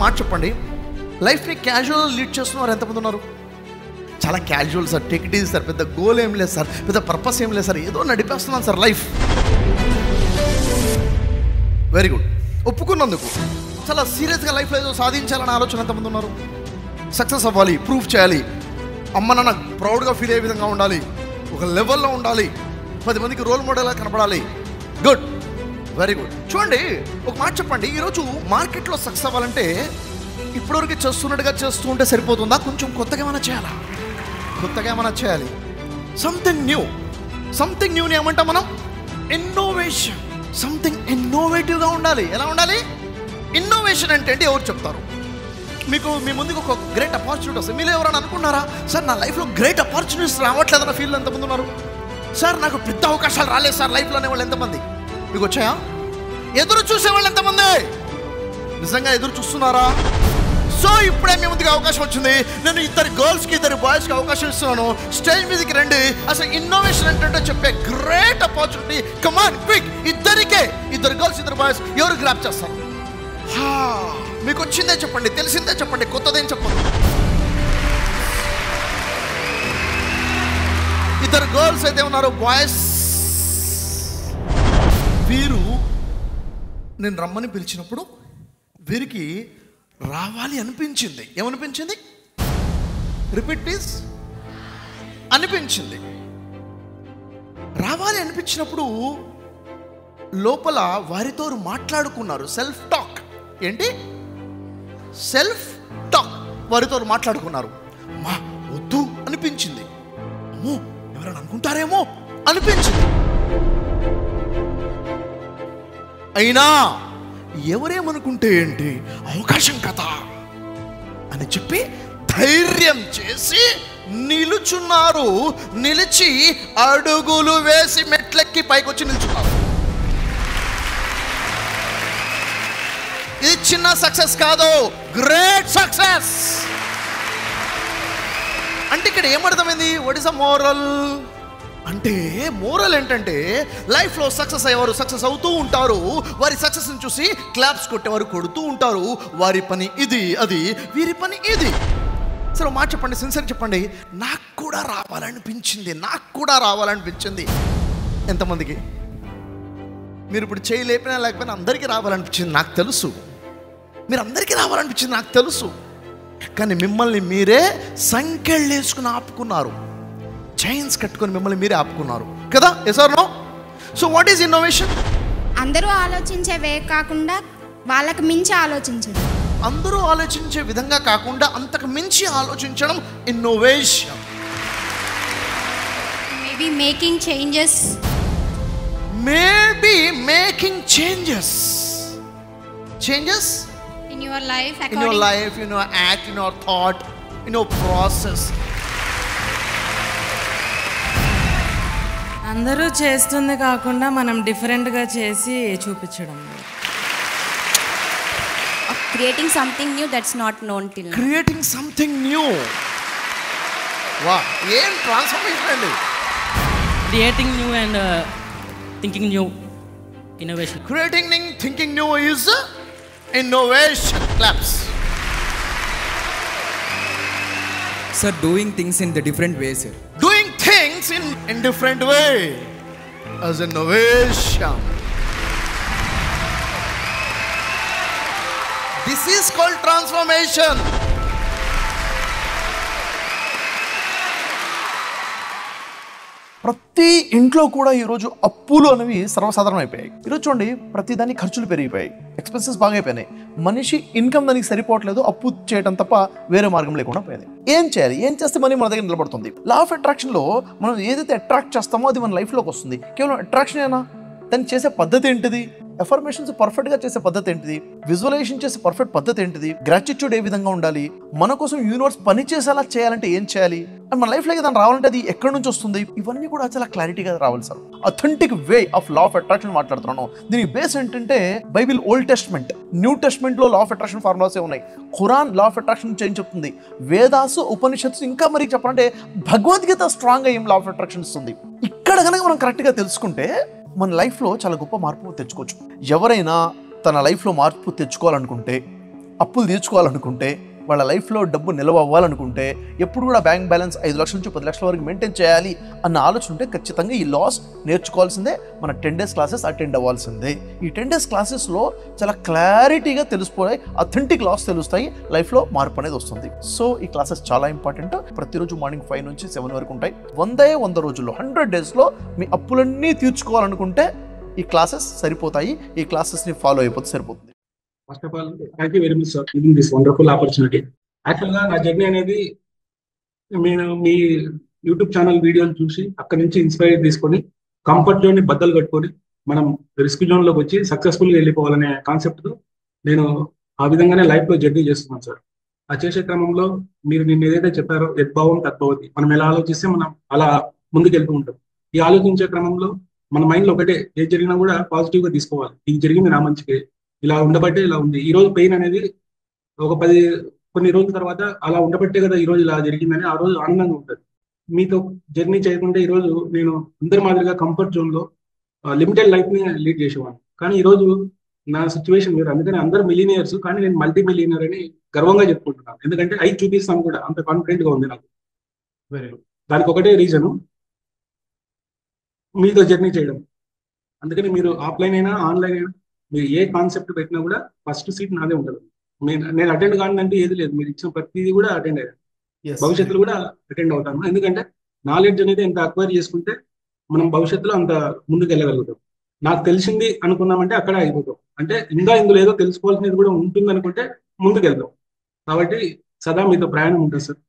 మాట చెప్పండి, లైఫ్ని క్యాజువల్ లీడ్ చేస్తున్నారు ఎంతమంది ఉన్నారు? చాలా casual sir, take it easy sir, పెద్ద గోల్ ఏం లేదు సార్, పెద్ద పర్పస్ ఏం లేదు సార్, ఏదో నడిపేస్తున్నాను సార్ లైఫ్. Very good. ఒప్పుకున్నందుకు చాలా సీరియస్గా లైఫ్లో ఏదో సాధించాలని ఆలోచన ఎంతమంది ఉన్నారు? సక్సెస్ అవ్వాలి, ప్రూఫ్ చేయాలి, అమ్మ నాన్న ప్రౌడ్గా ఫీల్ అయ్యే విధంగా ఉండాలి, ఒక లెవెల్లో ఉండాలి, 10 మందికి రోల్ మోడల్గా కనపడాలి. Good, very good. చూడండి, ఒక మాట చెప్పండి, ఈరోజు మార్కెట్లో సక్సెస్ అవ్వాలంటే ఇప్పటివరకు చేస్తున్నట్టుగా చేస్తూ ఉంటే సరిపోతుందా? కొంచెం కొత్తగా ఏమైనా చేయాలా? కొత్తగా ఏమైనా చేయాలి. Something new. సంథింగ్ న్యూని ఏమంటాం మనం? ఇన్నోవేషన్. సంథింగ్ ఇన్నోవేటివ్గా ఉండాలి. ఎలా ఉండాలి? ఇన్నోవేషన్ అంటే ఎవరు చెప్తారు? మీకు మీ ముందుకు ఒక గ్రేట్ ఆపర్చునిటీ వస్తుంది. మీరు ఎవరైనా అనుకున్నారా, సార్ నా లైఫ్లో గ్రేట్ ఆపర్చునిటీస్ రావట్లేదన్న ఫీల్డ్ ఎంతమంది ఉన్నారు? సార్ నాకు పెద్ద అవకాశాలు రాలేదు సార్ లైఫ్లో అనేవాళ్ళు ఎంతమంది? మీకు వచ్చాయా? ఎదురు చూసేవాళ్ళు ఎంతమంది? నిజంగా ఎదురు చూస్తున్నారా? సో ఇప్పుడే మీ ముందుకు అవకాశం వచ్చింది. నేను 2 గర్ల్స్కి 2 బాయ్స్కి అవకాశం ఇస్తున్నాను. స్టేజ్ మీదకి రండి. అసలు ఇన్నోవేషన్ ఏంటంటే చెప్పే great opportunity. Come on quick. 2 girls 2 boys ఎవరు గ్రాప్ చేస్తారు? మీకు వచ్చిందే చెప్పండి, తెలిసిందే చెప్పండి, కొత్తదేం చెప్పండి. 2 గర్ల్స్ అయితే ఉన్నారు, బాయ్స్. వీరు నేను రమ్మని పిలిచినప్పుడు వీరికి రావాలి అనిపించింది. ఏమనిపించింది? Repeat please. అనిపించింది. రావాలి అనిపించినప్పుడు లోపల వారితో మాట్లాడుకున్నారు. Self talk. ఏంటి? Self talk. వారితో మాట్లాడుకున్నారు. మా వద్దు అనిపించింది. అమ్మో ఎవరైనా అనుకుంటారేమో అనిపించింది. అయినా ఎవరేమనుకుంటే ఏంటి, అవకాశం కదా అని చెప్పి ధైర్యం చేసి నిలుచున్నారు. నిలిచి అడుగులు వేసి మెట్లెక్కి పైకొచ్చి నిల్చున్నారు. ఇది చిన్న సక్సెస్ కాదు, గ్రేట్ సక్సెస్. అంటే ఇక్కడ ఏమర్థమైంది? వాట్ ఇస్ అ మోరల్ అంటే? మోరల్ ఏంటంటే లైఫ్లో సక్సెస్ అయ్యేవారు సక్సెస్ అవుతూ ఉంటారు. వారి సక్సెస్ని చూసి క్లాప్స్ కొట్టేవారు కొడుతూ ఉంటారు. వారి పని ఇది, అది వీరి పని ఇది. సరే మాట చెప్పండి, సిన్సియర్ చెప్పండి, నాకు కూడా రావాలనిపించింది, నాకు కూడా రావాలనిపించింది. ఎంతమందికి? మీరు ఇప్పుడు చేయలేపినా లేకపోయినా అందరికీ రావాలనిపించింది నాకు తెలుసు. మీరు అందరికీ రావాలనిపించింది నాకు తెలుసు. కానీ మిమ్మల్ని మీరే సంకెళ్ళు వేసుకుని ఆపుకున్నారు. చైన్స్ కట్టుకొని మిమ్మల్ని మీరే ఆపుకున్నారు కదా? Yes or no? So what is innovation? అందరూ ఆలోచించే వే కాకుండా వాళ్ళకి మించి ఆలోచించడం. అందరూ ఆలోచించే విధంగా కాకుండా అంతకు మించి ఆలోచించడం innovation. Maybe making changes. Maybe making changes in your life, in your life, in your act, in your thought, in your process. అందరూ చేస్తుంది కాకుండా మనం డిఫరెంట్గా చేసి చూపించడం. Creating something new that's not known till now. Creating something new. Wow, ఏం transformation అండి. Creating new and thinking new. Innovation. Creating new, thinking new is innovation. Claps. Sir, doing things in the different ways, sir. Doing things in different way as innovation. This is called transformation. ప్రతి ఇంట్లో కూడా ఈరోజు అప్పులు అనేవి సర్వసాధారణం అయిపోయాయి. ఈరోజు చూడండి, ప్రతిదాన్ని ఖర్చులు పెరిగిపోయాయి, ఎక్స్పెన్సెస్ బాగా అయిపోయినాయి. మనిషి ఇన్కమ్ దానికి సరిపోవట్లేదు, అప్పు చేయడం తప్ప వేరే మార్గం లేకుండా పోయింది. ఏం చేయాలి? ఏం చేస్తే మనీ మన దగ్గర నిలబడుతుంది? లా ఆఫ్ అట్రాక్షన్లో మనం ఏదైతే అట్రాక్ట్ చేస్తామో అది మన లైఫ్లోకి వస్తుంది. కేవలం అట్రాక్షన్ ఏనా? దాన్ని చేసే పద్ధతి ఏంటిది? ఎఫర్మేషన్స్ పర్ఫెక్ట్గా చేసే పద్ధతి ఏంటిది? విజువలైజేషన్ చేసే పర్ఫెక్ట్ పద్ధతి ఏంటిది? గ్రాటిట్యూడ్ ఏ విధంగా ఉండాలి? మన కోసం యూనివర్స్ పని చేసేలా చేయాలంటే ఏం చేయాలి? అండ్ మన లైఫ్లోకి దాన్ని రావాలంటే అది ఎక్కడి నుంచి వస్తుంది? ఇవన్నీ కూడా చాలా క్లారిటీగా రావాలి సార్. Authentic way of law of attraction మాట్లాడుతున్నాను. దీని బేస్ ఏంటంటే బైబిల్, ఓల్డ్ టెస్ట్మెంట్, న్యూ టెస్ట్మెంట్లో లా ఆఫ్ అట్రాక్షన్ ఫార్ములాసే ఉన్నాయి. ఖురాన్ లా ఆఫ్ అట్రాక్షన్ ఏం చెప్తుంది? వేదాసు, ఉపనిషత్తు, ఇంకా మరి చెప్పాలంటే భగవద్గీత స్ట్రాంగ్గా ఏం లా ఆఫ్ అట్రాక్షన్ ఇస్తుంది. ఇక్కడ కనుక మనం కరెక్ట్గా తెలుసుకుంటే మన లైఫ్లో చాలా గొప్ప మార్పు తెచ్చుకోవచ్చు. ఎవరైనా తన లైఫ్లో మార్పు తెచ్చుకోవాలనుకుంటే అప్పులు తీర్చుకోవాలనుకుంటే, వాళ్ళ లైఫ్లో డబ్బు నిల్వ అవ్వాలనుకుంటే, ఎప్పుడు కూడా బ్యాంక్ బ్యాలెన్స్ 5 లక్షల నుంచి 10 లక్షల వరకు మెయింటైన్ చేయాలి అన్న ఆలోచన ఉంటే ఖచ్చితంగా ఈ లాస్ నేర్చుకోవాల్సిందే. మన 10 days క్లాసెస్ అటెండ్ అవ్వాల్సిందే. ఈ 10 days క్లాసెస్లో చాలా క్లారిటీగా తెలిసిపోయి అథెంటిక్ లాస్ తెలుస్తాయి, లైఫ్లో మార్పు అనేది వస్తుంది. సో ఈ క్లాసెస్ చాలా ఇంపార్టెంట్. ప్రతిరోజు మార్నింగ్ 5 నుంచి 7 వరకు ఉంటాయి. 100 రోజుల్లో 100 daysలో మీ అప్పులన్నీ తీర్చుకోవాలనుకుంటే ఈ క్లాసెస్ సరిపోతాయి. ఈ క్లాసెస్ని ఫాలో అయిపోతే సరిపోతుంది. First of all thank you very much sir giving this wonderful opportunity. యాక్చువల్గా నా జర్నీ అనేది నేను మీ యూట్యూబ్ ఛానల్ వీడియోలు చూసి అక్కడి నుంచి ఇన్స్పైర్ తీసుకొని కంఫర్ట్ జోన్ని బద్దలు కట్టుకొని మనం రిస్క్ జోన్లోకి వచ్చి సక్సెస్ఫుల్గా వెళ్ళిపోవాలనే కాన్సెప్ట్తో నేను ఆ విధంగానే లైఫ్లో జర్నీ చేస్తున్నాను సార్. ఆ చేసే క్రమంలో మీరు నిన్న ఏదైతే చెప్పారో యద్భావం తద్భవతి, మనం ఎలా ఆలోచిస్తే మనం అలా ముందుకు వెళ్తూ ఉంటాం. ఈ ఆలోచించే క్రమంలో మన మైండ్లో ఒకటే, ఏది జరిగినా కూడా పాజిటివ్గా తీసుకోవాలి. ఇది జరిగింది నా మంచికే, ఇలా ఉండబట్టే ఇలా ఉంది. ఈ రోజు పెయిన్ అనేది ఒక కొన్ని రోజుల తర్వాత అలా ఉండబట్టే కదా ఈ రోజు ఇలా జరిగిందని ఆ రోజు ఆనందంగా ఉంటుంది. మీతో జర్నీ చేయకుండా ఈ రోజు నేను అందరి మాదిరిగా కంఫర్ట్ జోన్లో లిమిటెడ్ లైఫ్ని లీడ్ చేసేవాడిని. కానీ ఈ రోజు నా సిచ్యువేషన్ వేరు. అందుకని అందరు మిలీనియర్స్, కానీ నేను మల్టీ మిలీనియర్ అని గర్వంగా చెప్పుకుంటున్నాను. ఎందుకంటే అయి చూపిస్తాను కూడా, అంత కాన్ఫిడెంట్గా ఉంది నాకు. Very good. దానికి ఒకటే రీజను, మీతో జర్నీ చేయడం. అందుకని మీరు ఆఫ్లైన్ అయినా ఆన్లైన్ అయినా మీరు ఏ కాన్సెప్ట్ పెట్టినా కూడా ఫస్ట్ సీట్ నాదే ఉంటుంది. నేను అటెండ్ కానంటే ఏది లేదు, మీరు ఇచ్చిన ప్రతిదీ కూడా అటెండ్ అయ్యాను. భవిష్యత్తులో కూడా అటెండ్ అవుతాను. ఎందుకంటే నాలెడ్జ్ అనేది ఎంత అక్వైర్ చేసుకుంటే మనం భవిష్యత్తులో అంత ముందుకు వెళ్ళగలుగుతాం. నాకు తెలిసింది అనుకున్నామంటే అక్కడే అయిపోతాం. అంటే ఇంకా ఇందులో ఏదో తెలుసుకోవాల్సినది కూడా ఉంటుంది అనుకుంటే ముందుకు వెళ్తాం. కాబట్టి సదా మీతో ప్రయాణం ఉంటుంది సార్.